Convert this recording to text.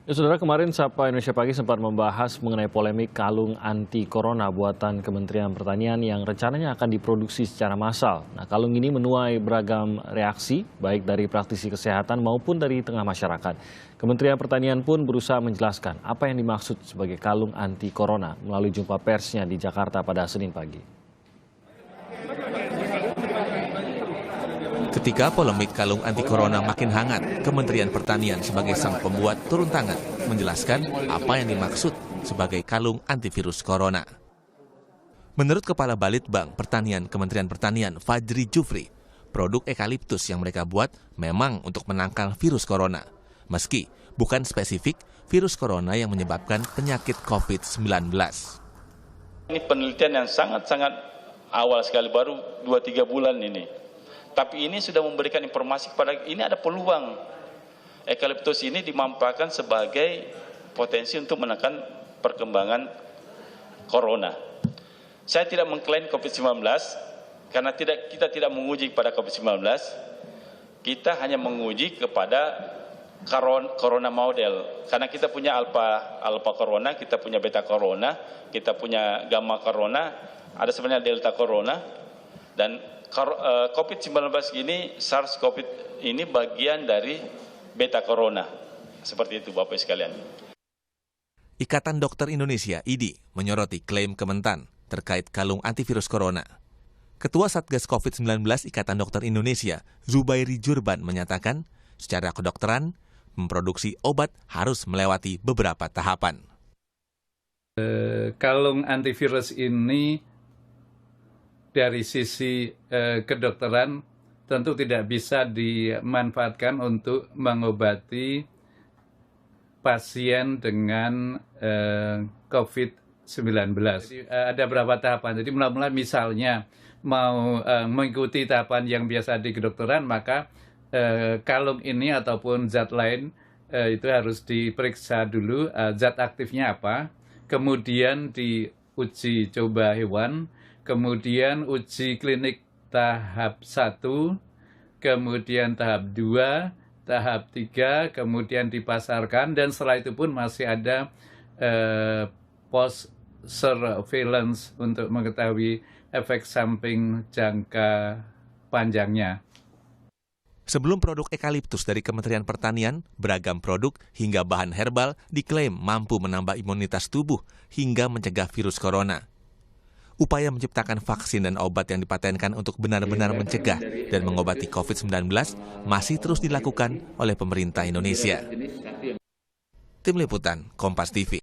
Ya, Saudara, kemarin Sapa Indonesia Pagi sempat membahas mengenai polemik kalung anti-corona buatan Kementerian Pertanian yang rencananya akan diproduksi secara massal. Nah, kalung ini menuai beragam reaksi, baik dari praktisi kesehatan maupun dari tengah masyarakat. Kementerian Pertanian pun berusaha menjelaskan apa yang dimaksud sebagai kalung anti-corona melalui jumpa persnya di Jakarta pada Senin pagi. Ketika polemik kalung anti-corona makin hangat, Kementerian Pertanian sebagai sang pembuat turun tangan menjelaskan apa yang dimaksud sebagai kalung antivirus corona. Menurut Kepala Balitbang Pertanian Kementerian Pertanian Fajri Jufri, produk ekaliptus yang mereka buat memang untuk menangkal virus corona, meski bukan spesifik virus corona yang menyebabkan penyakit COVID-19. Ini penelitian yang sangat-sangat awal sekali, baru 2-3 bulan ini. Tapi ini sudah memberikan informasi kepada, ini ada peluang ekaliptus ini dimanfaatkan sebagai potensi untuk menekan perkembangan corona. Saya tidak mengklaim COVID-19 karena kita tidak menguji pada COVID-19. Kita hanya menguji kepada corona model. Karena kita punya alpha corona, kita punya beta corona, kita punya gamma corona, ada sebenarnya delta corona, dan COVID-19 ini, SARS-CoV ini bagian dari beta corona. Seperti itu Bapak sekalian. Ikatan Dokter Indonesia (IDI) menyoroti klaim Kementan terkait kalung antivirus corona. Ketua Satgas COVID-19 Ikatan Dokter Indonesia, Zubairi Jurban, menyatakan secara kedokteran, memproduksi obat harus melewati beberapa tahapan. Kalung antivirus ini dari sisi kedokteran tentu tidak bisa dimanfaatkan untuk mengobati pasien dengan COVID-19. Jadi, ada beberapa tahapan. Jadi mula-mula misalnya mau mengikuti tahapan yang biasa di kedokteran, maka kalung ini ataupun zat lain itu harus diperiksa dulu zat aktifnya apa, kemudian diuji coba hewan, kemudian uji klinik tahap 1, kemudian tahap 2, tahap 3, kemudian dipasarkan, dan setelah itu pun masih ada post surveillance untuk mengetahui efek samping jangka panjangnya. Sebelum produk ekaliptus dari Kementerian Pertanian, beragam produk hingga bahan herbal diklaim mampu menambah imunitas tubuh hingga mencegah virus corona. Upaya menciptakan vaksin dan obat yang dipatenkan untuk benar-benar mencegah dan mengobati COVID-19 masih terus dilakukan oleh pemerintah Indonesia. Tim Liputan, Kompas TV.